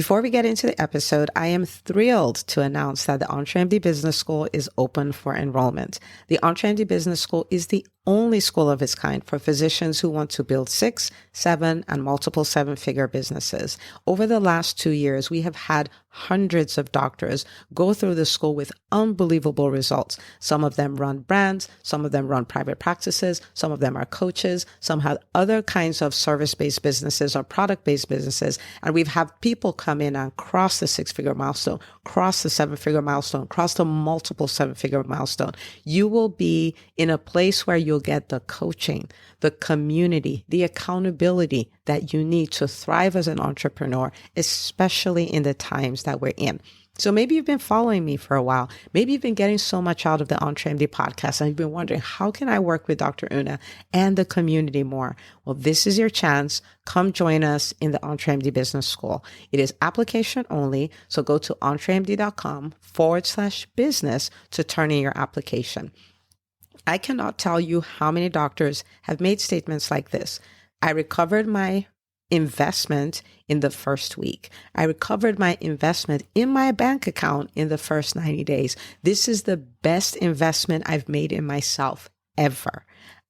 Before we get into the episode, I am thrilled to announce that the EntreMD Business School is open for enrollment. The EntreMD Business School is the only school of its kind for physicians who want to build 6, 7, and multiple 7-figure businesses. Over the last 2 years, we have had hundreds of doctors go through the school with unbelievable results. Some of them run brands, some of them run private practices, some of them are coaches, some have other kinds of service-based businesses or product-based businesses. And we've had people come in and cross the 6-figure milestone, cross the 7-figure milestone, cross the multiple 7-figure milestone. You will be in a place where you'll get the coaching, the community, the accountability that you need to thrive as an entrepreneur, especially in the times that we're in. So maybe you've been following me for a while. Maybe you've been getting so much out of the EntreMD podcast and you've been wondering, how can I work with Dr. Una and the community more? Well, this is your chance. Come join us in the EntreMD Business School. It is application only. So go to entremd.com/business to turn in your application. I cannot tell you how many doctors have made statements like this. I recovered my investment in the first week. I recovered my investment in my bank account in the first 90 days. This is the best investment I've made in myself ever.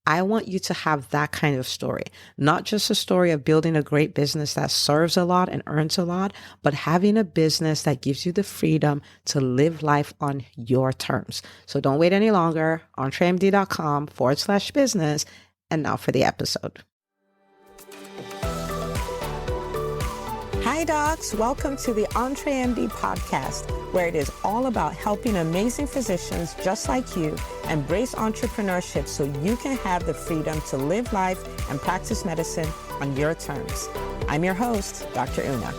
I want you to have that kind of story, not just a story of building a great business that serves a lot and earns a lot, but having a business that gives you the freedom to live life on your terms. So don't wait any longer. entremd.com/business. And now for the episode. Hi, docs. Welcome to the EntreMD Podcast, where it is all about helping amazing physicians just like you embrace entrepreneurship so you can have the freedom to live life and practice medicine on your terms. I'm your host, Dr. Una.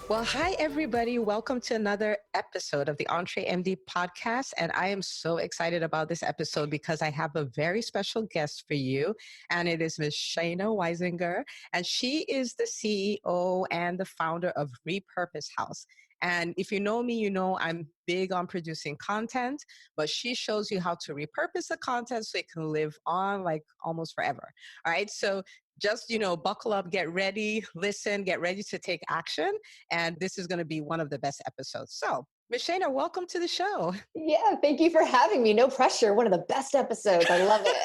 Well, hi, everybody. Welcome to another episode of the EntreMD Podcast. And I am so excited about this episode because I have a very special guest for you. And it is Ms. Shaina Weisinger. And she is the CEO and the founder of Repurpose House. And if you know me, you know I'm big on producing content, but she shows you how to repurpose the content so it can live on like almost forever. All right. So just, buckle up, get ready, listen, get ready to take action. And this is going to be one of the best episodes. So, Ms. Shaina, welcome to the show. Yeah, thank you for having me. No pressure. One of the best episodes. I love it.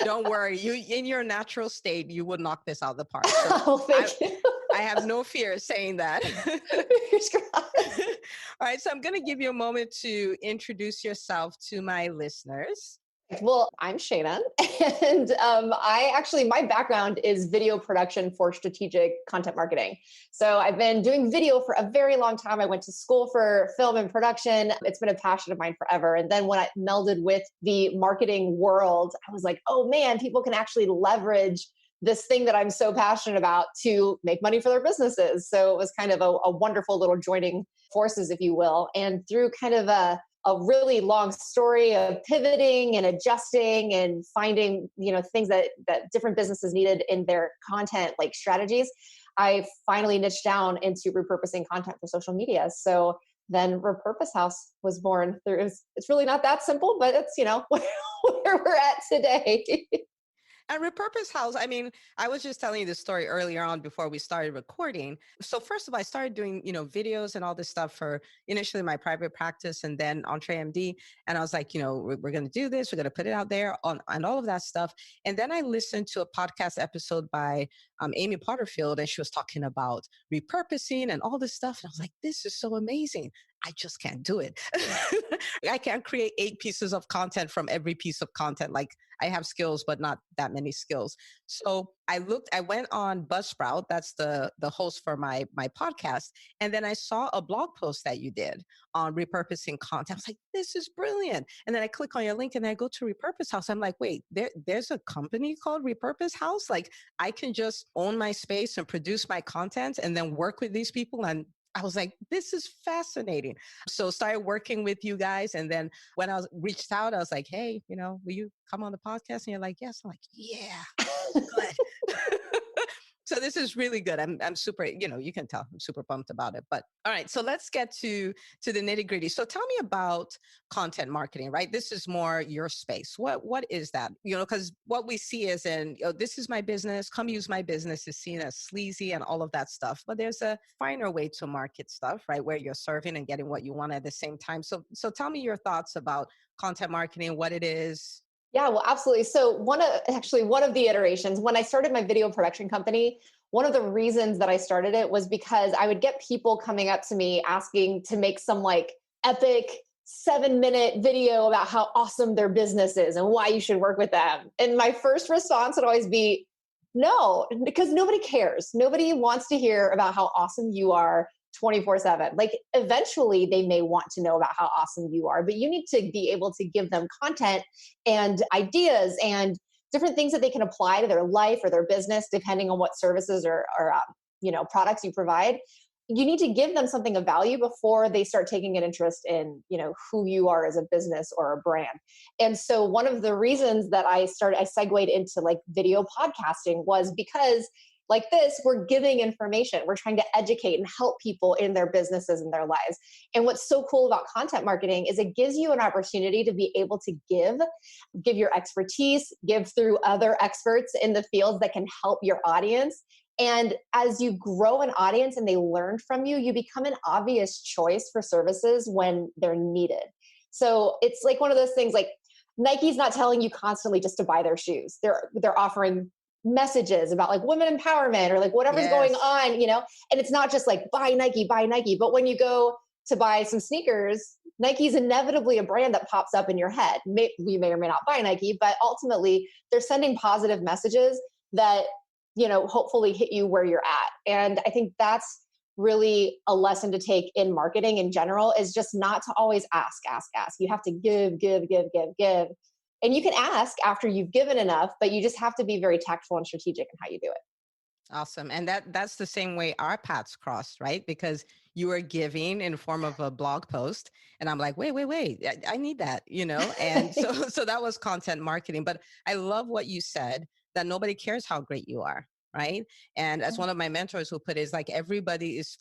Don't worry. You, in your natural state, you would knock this out of the park. So oh, thank you. I have no fear saying that. All right. So I'm going to give you a moment to introduce yourself to my listeners. Well, I'm Shaina, and my background is video production for strategic content marketing. So I've been doing video for a very long time. I went to school for film and production. It's been a passion of mine forever. And then when I melded with the marketing world, I was like, oh man, people can actually leverage this thing that I'm so passionate about to make money for their businesses. So it was kind of a wonderful little joining forces, if you will. And through kind of a really long story of pivoting and adjusting and finding, things that different businesses needed in their content, like strategies, I finally niched down into repurposing content for social media. So then Repurpose House was born. It's really not that simple, but it's, where we're at today. And Repurpose House, I was just telling you this story earlier on before we started recording. So first of all, I started doing, videos and all this stuff for initially my private practice and then EntreMD. And I was like, we're going to do this. We're going to put it out there and all of that stuff. And then I listened to a podcast episode by Amy Potterfield, and she was talking about repurposing and all this stuff. And I was like, this is so amazing. I just can't do it. I can't create 8 pieces of content from every piece of content. Like I have skills, but not that many skills. So I went on Buzzsprout. That's the host for my podcast. And then I saw a blog post that you did on repurposing content. I was like, this is brilliant. And then I click on your link and I go to Repurpose House. I'm like, wait, there's a company called Repurpose House. Like I can just own my space and produce my content and then work with these people. And I was like, this is fascinating. So started working with you guys. And then when I reached out, I was like, hey, will you come on the podcast? And you're like, yes. I'm like, yeah, good. So this is really good. I'm super, you can tell I'm super pumped about it. But all right, so let's get to the nitty-gritty. So tell me about content marketing, right? This is more your space. What is that? Because what we see is this is my business, come use my business is seen as sleazy and all of that stuff. But there's a finer way to market stuff, right? Where you're serving and getting what you want at the same time. So tell me your thoughts about content marketing, what it is. Yeah, well, absolutely. So one of the iterations, when I started my video production company, one of the reasons that I started it was because I would get people coming up to me asking to make some like epic 7-minute video about how awesome their business is and why you should work with them. And my first response would always be, no, because nobody cares. Nobody wants to hear about how awesome you are 24/7. Like eventually they may want to know about how awesome you are, but you need to be able to give them content and ideas and different things that they can apply to their life or their business, depending on what services or products you provide. You need to give them something of value before they start taking an interest in, who you are as a business or a brand. And so one of the reasons that I segued into like video podcasting was because like this, we're giving information. We're trying to educate and help people in their businesses and their lives. And what's so cool about content marketing is it gives you an opportunity to be able to give your expertise, give through other experts in the fields that can help your audience. And as you grow an audience and they learn from you, you become an obvious choice for services when they're needed. So it's like one of those things like Nike's not telling you constantly just to buy their shoes. They're offering messages about like women empowerment or like whatever's going on, and it's not just like buy Nike. But when you go to buy some sneakers, Nike's inevitably a brand that pops up in your head. You may or may not buy Nike, but ultimately they're sending positive messages that, hopefully hit you where you're at. And I think that's really a lesson to take in marketing in general is just not to always ask. You have to give. And you can ask after you've given enough, but you just have to be very tactful and strategic in how you do it. Awesome. And that's the same way our paths crossed, right? Because you were giving in form of a blog post and I'm like, wait, I need that, And so that was content marketing. But I love what you said, that nobody cares how great you are, right? And as one of my mentors who put it, is like everybody is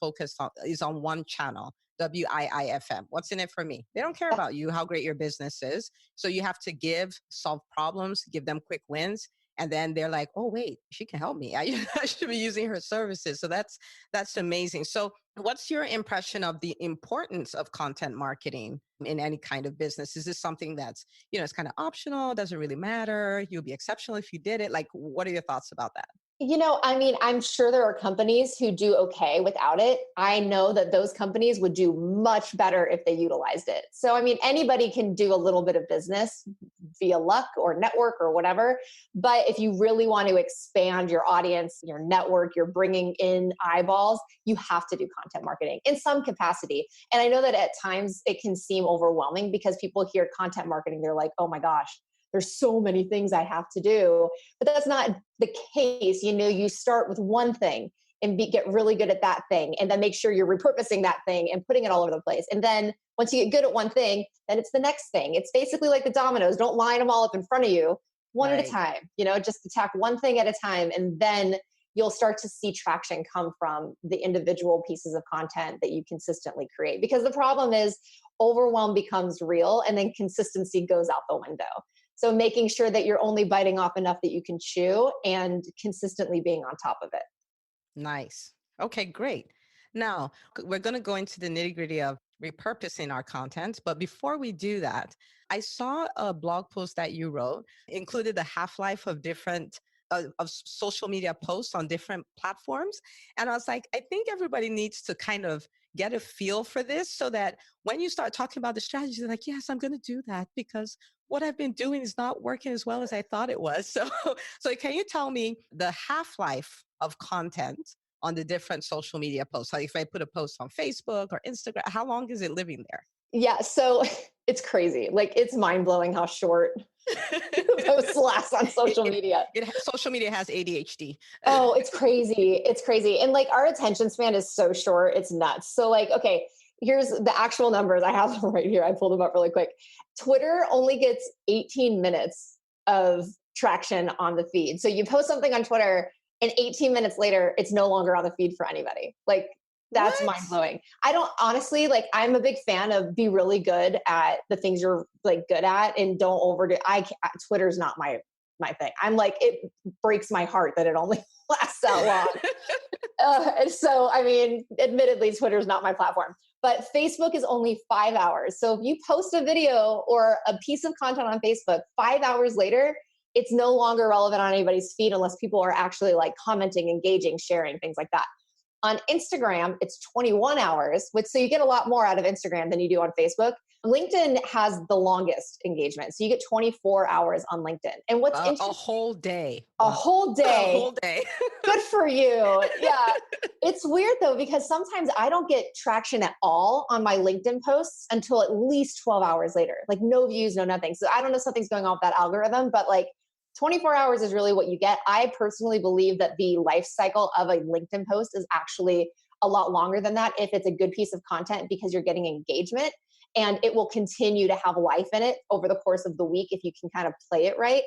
on one channel, WIIFM. What's in it for me? They don't care about you, how great your business is. So you have to solve problems, give them quick wins. And then they're like, oh, wait, she can help me. I should be using her services. So that's amazing. So what's your impression of the importance of content marketing in any kind of business? Is this something that's, it's kind of optional, doesn't really matter, you'll be exceptional if you did it? Like, what are your thoughts about that? I'm sure there are companies who do okay without it. I know that those companies would do much better if they utilized it. So, anybody can do a little bit of business via luck or network or whatever. But if you really want to expand your audience, your network, you're bringing in eyeballs, you have to do content marketing in some capacity. And I know that at times it can seem overwhelming because people hear content marketing, they're like, oh my gosh, there's so many things I have to do. But that's not the case. You start with one thing and get really good at that thing. And then make sure you're repurposing that thing and putting it all over the place. And then once you get good at one thing, then it's the next thing. It's basically like the dominoes. Don't line them all up in front of you, one at a time. Just attack one thing at a time. And then you'll start to see traction come from the individual pieces of content that you consistently create. Because the problem is overwhelm becomes real and then consistency goes out the window. So making sure that you're only biting off enough that you can chew and consistently being on top of it. Nice. Okay, great. Now, we're going to go into the nitty-gritty of repurposing our content. But before we do that, I saw a blog post that you wrote, included the half-life of different of social media posts on different platforms. And I was like, I think everybody needs to kind of get a feel for this so that when you start talking about the strategy, they're like, yes, I'm going to do that because what I've been doing is not working as well as I thought it was. So can you tell me the half-life of content on the different social media posts? Like if I put a post on Facebook or Instagram, how long is it living there? Yeah, so it's crazy. Like it's mind-blowing how short posts last on social media. Social media has ADHD. Oh, it's crazy. It's crazy. And like our attention span is so short, it's nuts. So like, okay, here's the actual numbers. I have them right here. I pulled them up really quick. Twitter only gets 18 minutes of traction on the feed. So you post something on Twitter And 18 minutes later, it's no longer on the feed for anybody. Like, that's What? mind blowing. I don't honestly, like, I'm a big fan of be really good at the things you're like good at and don't overdo. Twitter's not my thing. I'm like, it breaks my heart that it only lasts that long. And so, I mean, admittedly, Twitter's not my platform, but Facebook is only 5 hours. So if you post a video or a piece of content on Facebook, 5 hours later, it's no longer relevant on anybody's feed unless people are actually like commenting, engaging, sharing, things like that. On Instagram, it's 21 hours, so you get a lot more out of Instagram than you do on Facebook. LinkedIn has the longest engagement. So you get 24 hours on LinkedIn. And what's interesting, a whole day. a whole day. A whole day. Good for you. Yeah. It's weird though, because sometimes I don't get traction at all on my LinkedIn posts until at least 12 hours later. Like no views, no nothing. So I don't know if something's going on with that algorithm, but like 24 hours is really what you get. I personally believe that the life cycle of a LinkedIn post is actually a lot longer than that if it's a good piece of content, because you're getting engagement and it will continue to have life in it over the course of the week if you can kind of play it right.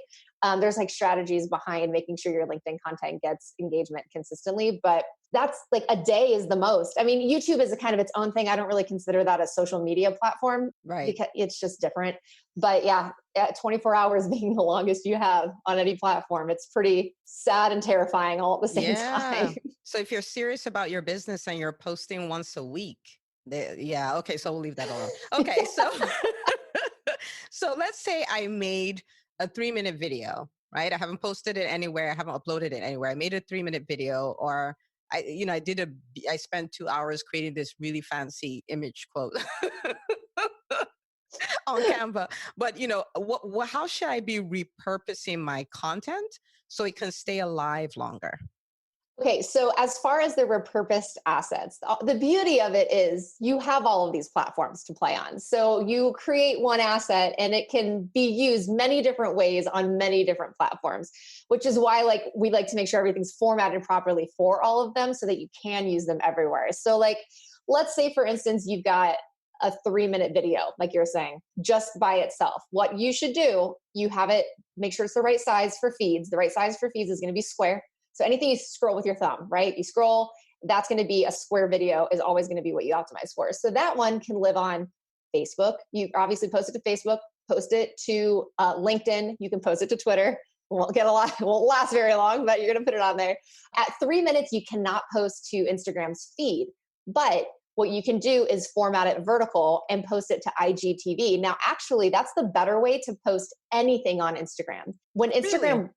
There's like strategies behind making sure your LinkedIn content gets engagement consistently, but that's like a day is the most. I mean, YouTube is a kind of its own thing. I don't really consider that a social media platform, right? Because it's just different. But yeah, at 24 hours being the longest you have on any platform, it's pretty sad and terrifying all at the same time. So if you're serious about your business and you're posting once a week, okay, so we'll leave that alone. Okay, so so let's say I made a 3-minute video, right? I haven't posted it anywhere. I haven't uploaded it anywhere. I made a 3-minute video, or I spent 2 hours creating this really fancy image quote on Canva. But how should I be repurposing my content so it can stay alive longer? Okay, so as far as the repurposed assets, the beauty of it is you have all of these platforms to play on. So you create one asset and it can be used many different ways on many different platforms, which is why we like to make sure everything's formatted properly for all of them so that you can use them everywhere. So let's say, for instance, you've got a 3-minute video, like you're saying, just by itself. What you should do, you have it, make sure it's the right size for feeds. The right size for feeds is going to be square. So anything you scroll with your thumb, right? You scroll, that's going to be a square video, is always going to be what you optimize for. So that one can live on Facebook. You obviously post it to Facebook, post it to LinkedIn. You can post it to Twitter. Won't last very long, but you're going to put it on there. At 3 minutes, you cannot post to Instagram's feed, but what you can do is format it vertical and post it to IGTV. Now, actually, that's the better way to post anything on Instagram. When Instagram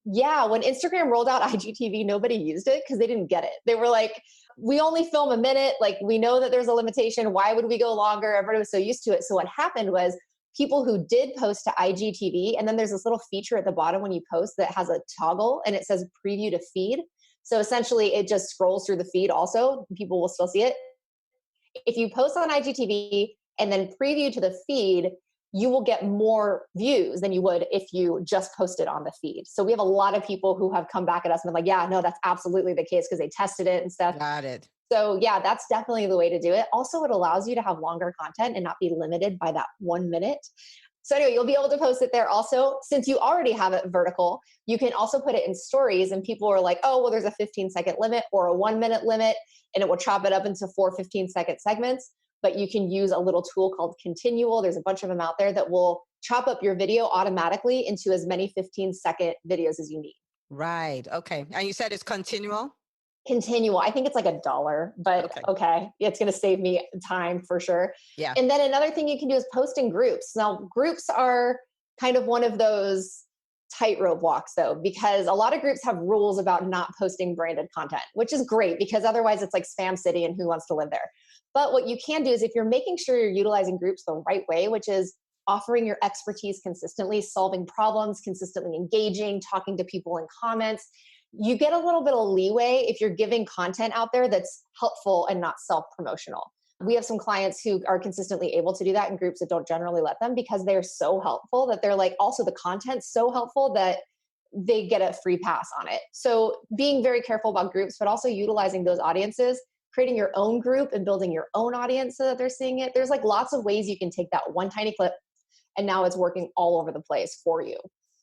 rolled out IGTV, nobody used it because they didn't get it. They were like, we only film a minute. Like, we know that there's a limitation. Why would we go longer? Everybody was so used to it. So what happened was people who did post to IGTV, and then there's this little feature at the bottom when you post that has a toggle and it says preview to feed. So essentially, it just scrolls through the feed also. People will still see it. If you post on IGTV and then preview to the feed, you will get more views than you would if you just posted on the feed. So we have a lot of people who have come back at us and been like, yeah, no, that's absolutely the case because they tested it and stuff. Got it. So yeah, that's definitely the way to do it. Also, it allows you to have longer content and not be limited by that 1 minute. So anyway, you'll be able to post it there also. Since you already have it vertical, you can also put it in stories, and people are like, oh, well, there's a 15-second limit or a 1 minute limit, and it will chop it up into 4 15-second segments. But you can use a little tool called Continual. There's a bunch of them out there that will chop up your video automatically into as many 15-second videos as you need. Right. Okay. And you said it's Continual? Continual. I think it's like $1, but okay. It's going to save me time for sure. Yeah. And then another thing you can do is post in groups. Now, groups are kind of one of those tightrope walks though, because a lot of groups have rules about not posting branded content, which is great because otherwise it's like spam city and who wants to live there. But what you can do is if you're making sure you're utilizing groups the right way, which is offering your expertise consistently, solving problems, consistently engaging, talking to people in comments, you get a little bit of leeway if you're giving content out there that's helpful and not self-promotional. We have some clients who are consistently able to do that in groups that don't generally let them because they're so helpful that they're like, also the content's so helpful that they get a free pass on it. So being very careful about groups, but also utilizing those audiences, creating your own group and building your own audience so that they're seeing it. There's like lots of ways you can take that one tiny clip and now it's working all over the place for you.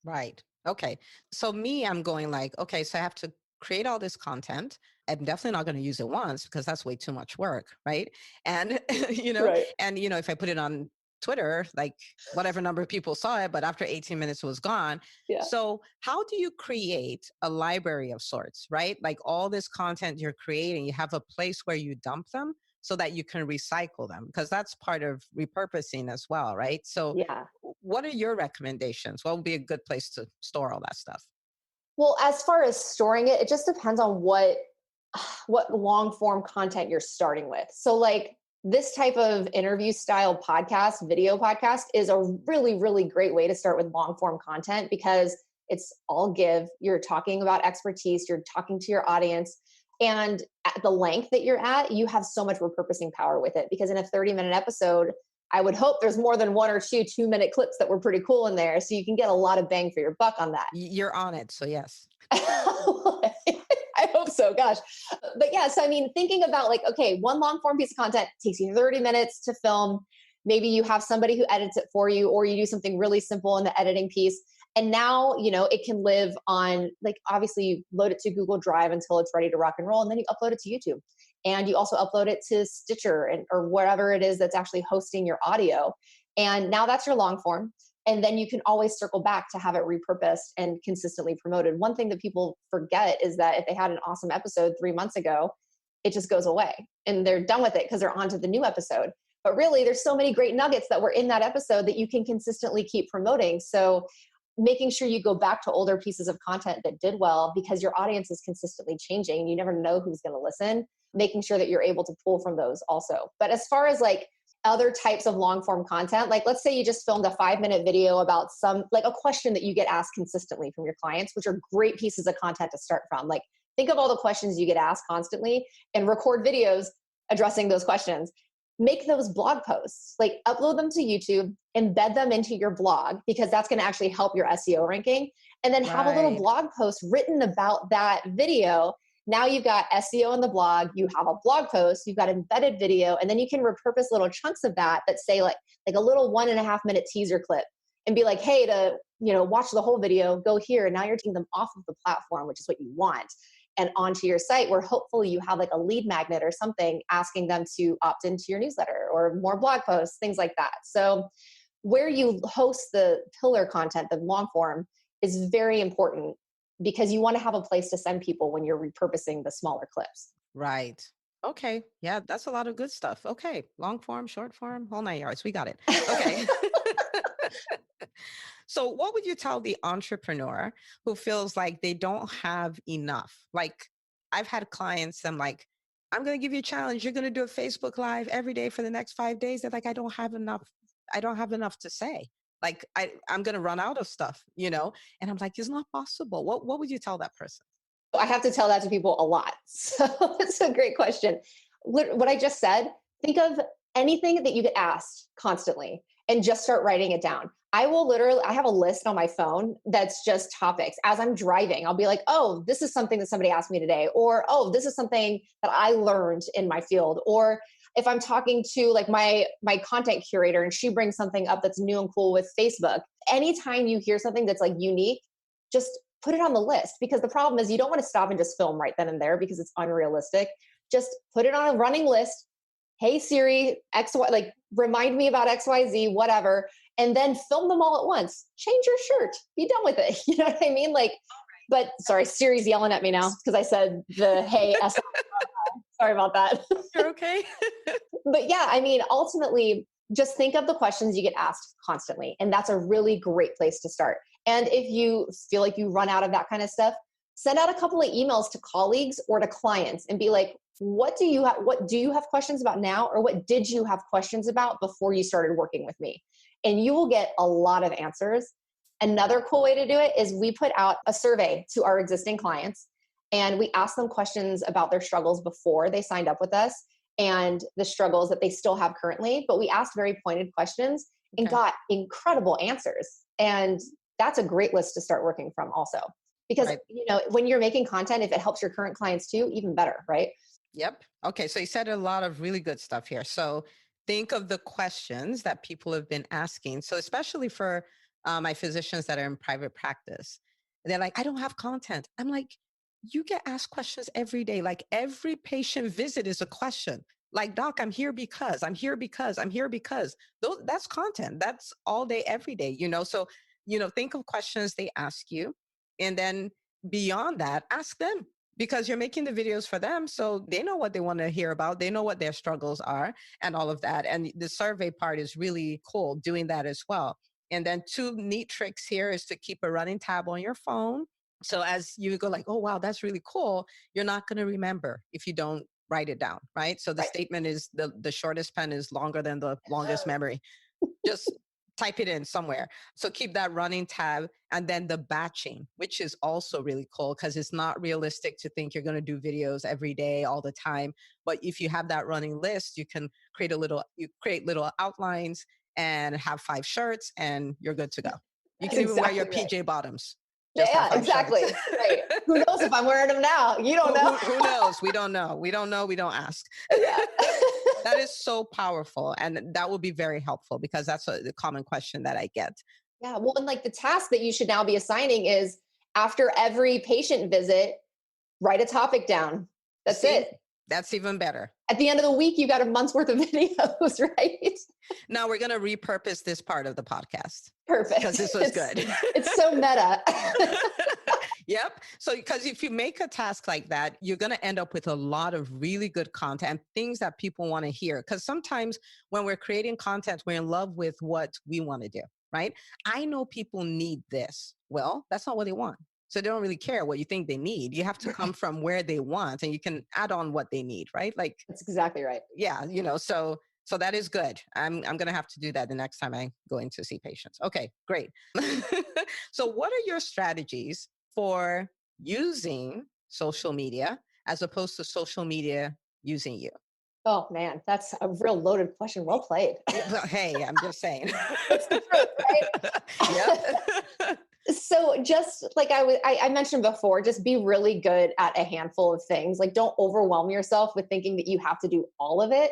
Right. Okay. So I'm going like, okay, so I have to create all this content. I'm definitely not going to use it once because that's way too much work, right? And, Right. if I put it on Twitter, like whatever number of people saw it, but after 18 minutes it was gone. Yeah. So how do you create a library of sorts, right? Like all this content you're creating, you have a place where you dump them so that you can recycle them, because that's part of repurposing as well, right? So Yeah. what are your recommendations? What would be a good place to store all that stuff? Well, as far as storing it, it just depends on what long form content you're starting with. So like this type of interview style podcast, video podcast is a really, really great way to start with long form content because it's all give. You're talking about expertise, you're talking to your audience. And at the length that you're at, you have so much repurposing power with it because in a 30-minute episode, I would hope there's more than 1 or 2 2-minute clips that were pretty cool in there. So you can get a lot of bang for your buck on that. You're on it. So yes. I hope so. Gosh. But yeah, so I mean, thinking about like, okay, one long form piece of content takes you 30 minutes to film. Maybe you have somebody who edits it for you, or you do something really simple in the editing piece. And now, it can live on, like, obviously you load it to Google Drive until it's ready to rock and roll. And then you upload it to YouTube. And you also upload it to Stitcher or wherever it is that's actually hosting your audio. And now that's your long form. And then you can always circle back to have it repurposed and consistently promoted. One thing that people forget is that if they had an awesome episode 3 months ago, it just goes away and they're done with it because they're on to the new episode. But really, there's so many great nuggets that were in that episode that you can consistently keep promoting. So making sure you go back to older pieces of content that did well because your audience is consistently changing. You never know who's going to listen, making sure that you're able to pull from those also. But as far as like other types of long form content, like let's say you just filmed a 5-minute video about like a question that you get asked consistently from your clients, which are great pieces of content to start from. Like think of all the questions you get asked constantly and record videos addressing those questions. Make those blog posts, like upload them to YouTube, embed them into your blog because that's going to actually help your SEO ranking. And then have a little blog post written about that video. Now you've got SEO in the blog, you have a blog post, you've got embedded video, and then you can repurpose little chunks of that say like a little 1.5-minute teaser clip and be like, hey, to watch the whole video, go here. And now you're taking them off of the platform, which is what you want, and onto your site where hopefully you have like a lead magnet or something asking them to opt into your newsletter or more blog posts, things like that. So where you host the pillar content, the long form, is very important because you want to have a place to send people when you're repurposing the smaller clips. Right. Okay. Yeah, that's a lot of good stuff. Okay. Long form, short form, whole 9 yards. We got it. Okay. So what would you tell the entrepreneur who feels like they don't have enough? Like I've had clients, I'm like, I'm going to give you a challenge. You're going to do a Facebook Live every day for the next 5 days. They're like, I don't have enough. I don't have enough to say. Like I'm going to run out of stuff, And I'm like, it's not possible. What would you tell that person? I have to tell that to people a lot. So it's a great question. What I just said, think of anything that you get asked constantly and just start writing it down. I have a list on my phone that's just topics. As I'm driving, I'll be like, oh, this is something that somebody asked me today. Or, oh, this is something that I learned in my field. Or if I'm talking to like my content curator and she brings something up that's new and cool with Facebook, anytime you hear something that's like unique, just put it on the list, because the problem is you don't want to stop and just film right then and there because it's unrealistic. Just put it on a running list. Hey Siri, XY, like remind me about XYZ, whatever, and then film them all at once. Change your shirt. Be done with it. You know what I mean? Like, but sorry, Siri's yelling at me now because I said the hey. Sorry about that. You're okay. But yeah, I mean, ultimately, just think of the questions you get asked constantly. And that's a really great place to start. And if you feel like you run out of that kind of stuff, send out a couple of emails to colleagues or to clients and be like, what do you have questions about now? Or what did you have questions about before you started working with me? And you will get a lot of answers. Another cool way to do it is we put out a survey to our existing clients and we ask them questions about their struggles before they signed up with us and the struggles that they still have currently. But we asked very pointed questions and got incredible answers. And that's a great list to start working from also. Because, when you're making content, if it helps your current clients too, even better, right? Yep. Okay. So you said a lot of really good stuff here. So think of the questions that people have been asking. So especially for my physicians that are in private practice, they're like, I don't have content. I'm like, you get asked questions every day. Like every patient visit is a question. Like, doc, I'm here because, I'm here because, I'm here because. That's content. That's all day, every day, So, think of questions they ask you. And then beyond that, ask them because you're making the videos for them. So they know what they want to hear about. They know what their struggles are and all of that. And the survey part is really cool doing that as well. And then 2 neat tricks here is to keep a running tab on your phone. So as you go like, oh, wow, that's really cool. You're not going to remember if you don't write it down, right? So the statement is the shortest pen is longer than the longest memory. Just type it in somewhere. So keep that running tab. And then the batching, which is also really cool because it's not realistic to think you're going to do videos every day, all the time. But if you have that running list, you can create little outlines and have 5 shirts and you're good to go. You can even wear your PJ bottoms. Yeah, exactly. Right. Who knows if I'm wearing them now? You don't know. Who knows? We don't know. We don't know. We don't ask. Yeah. That is so powerful. And that will be very helpful because that's the common question that I get. Yeah. Well, and like the task that you should now be assigning is after every patient visit, write a topic down. That's it. That's even better. At the end of the week, you got a month's worth of videos, right? Now we're going to repurpose this part of the podcast. Perfect. Because this was good. It's so meta. Yep. So because if you make a task like that, you're going to end up with a lot of really good content, things that people want to hear. Because sometimes when we're creating content, we're in love with what we want to do, right? I know people need this. Well, that's not what they want. So they don't really care what you think they need. You have to come from where they want and you can add on what they need, right? Like that's exactly right. Yeah. So that is good. I'm going to have to do that the next time I go in to see patients. Okay, great. So what are your strategies for using social media as opposed to social media using you? Oh man, that's a real loaded question. Well played. Hey, I'm just saying. It's the truth, right? Yep. So just like I mentioned before, just be really good at a handful of things. Like don't overwhelm yourself with thinking that you have to do all of it.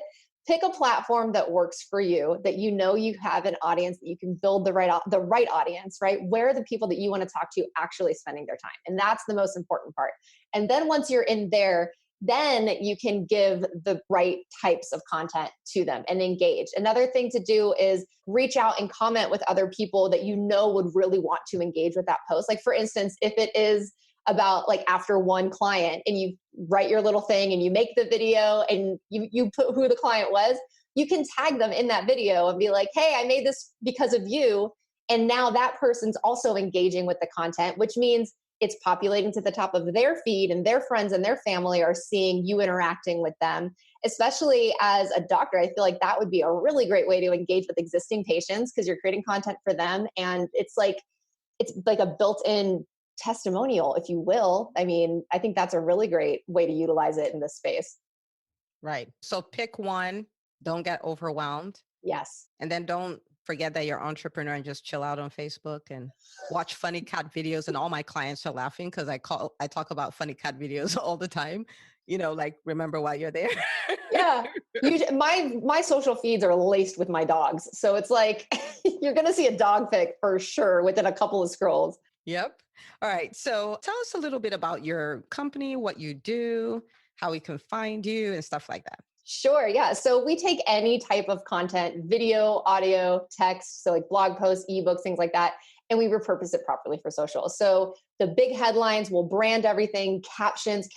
Pick a platform that works for you, that you know you have an audience, that you can build the right audience, right? Where are the people that you want to talk to actually spending their time? And that's the most important part. And then once you're in there, then you can give the right types of content to them and engage. Another thing to do is reach out and comment with other people that you know would really want to engage with that post. Like for instance, if it is about like after one client and you write your little thing and you make the video and you put who the client was, you can tag them in that video and be like, hey, I made this because of you. And now that person's also engaging with the content, which means it's populating to the top of their feed and their friends and their family are seeing you interacting with them. Especially as a doctor, I feel like that would be a really great way to engage with existing patients because you're creating content for them. And it's like a built-in testimonial, if you will. I mean, I think that's a really great way to utilize it in this space. Right. So pick one, don't get overwhelmed. Yes. And then don't forget that you're an entrepreneur and just chill out on Facebook and watch funny cat videos. And all my clients are laughing because I talk about funny cat videos all the time. Like remember why you're there. Yeah. My social feeds are laced with my dogs. So it's like you're going to see a dog pic for sure within a couple of scrolls. Yep. All right. So tell us a little bit about your company, what you do, how we can find you and stuff like that. Sure. Yeah. So we take any type of content, video, audio, text, so like blog posts, ebooks, things like that, and we repurpose it properly for social. So the big headlines, we'll brand everything. Captions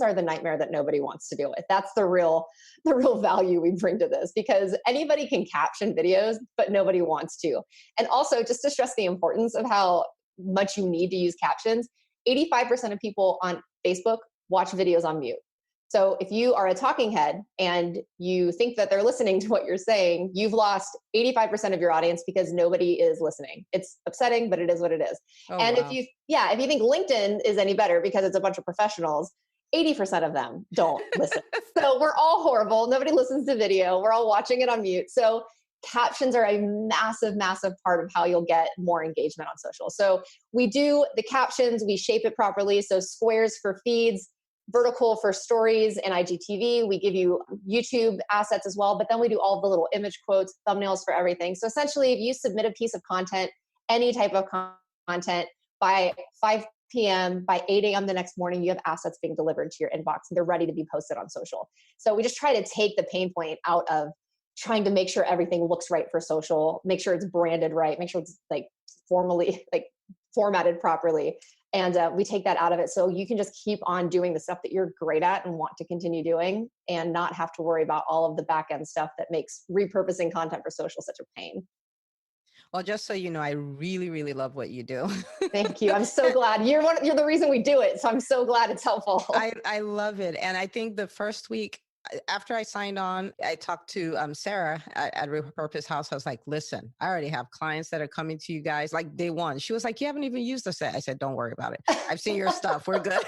are the nightmare that nobody wants to deal with. That's the real value we bring to this because anybody can caption videos, but nobody wants to. And also just to stress the importance of how much you need to use captions, 85% of people on Facebook watch videos on mute. So if you are a talking head and you think that they're listening to what you're saying, you've lost 85% of your audience because nobody is listening. It's upsetting, but it is what it is. Oh, and wow. if you think LinkedIn is any better because it's a bunch of professionals, 80% of them don't listen. So we're all horrible. Nobody listens to video. We're all watching it on mute. So captions are a massive, massive part of how you'll get more engagement on social. So we do the captions, we shape it properly. So squares for feeds, vertical for stories and IGTV. We give you YouTube assets as well, but then we do all the little image quotes, thumbnails for everything. So essentially, if you submit a piece of content, any type of content by 5 p.m., by 8 a.m. the next morning, you have assets being delivered to your inbox and they're ready to be posted on social. So we just try to take the pain point out of trying to make sure everything looks right for social, make sure it's branded right, make sure it's like formally like formatted properly. And we take that out of it. So you can just keep on doing the stuff that you're great at and want to continue doing and not have to worry about all of the back end stuff that makes repurposing content for social such a pain. Well, just so you know, I really, really love what you do. Thank you. I'm so glad. You're the reason we do it. So I'm so glad it's helpful. I love it. And I think the first week after I signed on, I talked to Sarah at Repurpose House. I was like, listen, I already have clients that are coming to you guys like day one. She was like, you haven't even used this. I said, don't worry about it. I've seen your stuff. We're good.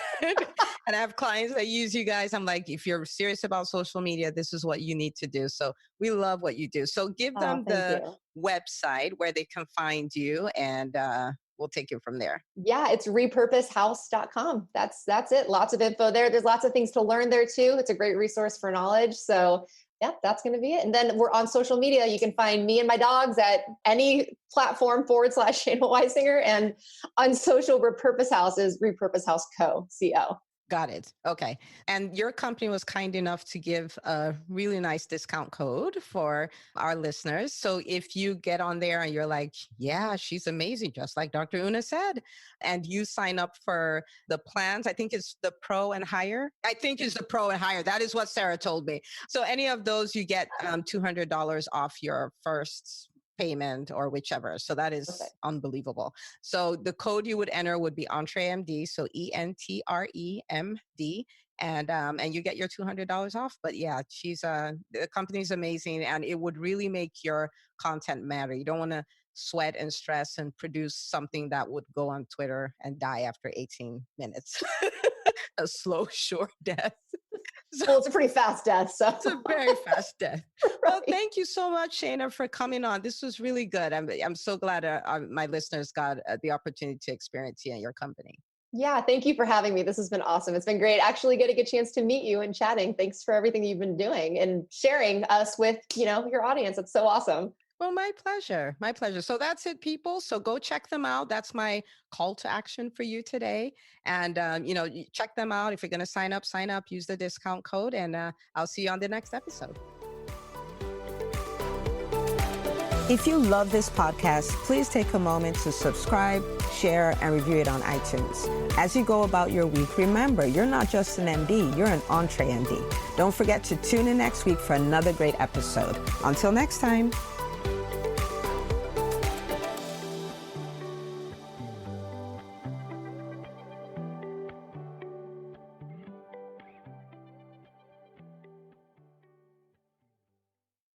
And I have clients that use you guys. I'm like, if you're serious about social media, this is what you need to do. So we love what you do. So give them the website where they can find you, and we'll take it from there. Yeah, it's repurposehouse.com. That's it. Lots of info there. There's lots of things to learn there too. It's a great resource for knowledge. So yeah, that's going to be it. And then we're on social media. You can find me and my dogs at any platform / Shaina Weisinger, and on social, Repurpose House is Repurpose House Co. Got it. Okay. And your company was kind enough to give a really nice discount code for our listeners. So if you get on there and you're like, yeah, she's amazing, just like Dr. Una said, and you sign up for the plans, I think it's the Pro and Higher. I think it's the Pro and Higher. That is what Sarah told me. So any of those, you get $200 off your first payment or whichever. So that is unbelievable. So the code you would enter would be EntreMD. So ENTREMD. And you get your $200 off. But yeah, the company's amazing, and it would really make your content matter. You don't want to sweat and stress and produce something that would go on Twitter and die after 18 minutes. A slow, short death. Well, it's a pretty fast death. So it's a very fast death. Right. Well, thank you so much, Shaina, for coming on. This was really good. I'm so glad my listeners got the opportunity to experience you and your company. Yeah, thank you for having me. This has been awesome. It's been great actually getting a chance to meet you and chatting. Thanks for everything you've been doing and sharing us with, your audience. It's so awesome. Well, my pleasure. My pleasure. So that's it, people. So go check them out. That's my call to action for you today. And, check them out. If you're going to sign up, use the discount code, and I'll see you on the next episode. If you love this podcast, please take a moment to subscribe, share, and review it on iTunes. As you go about your week, remember, you're not just an MD, you're an EntreMD. Don't forget to tune in next week for another great episode. Until next time.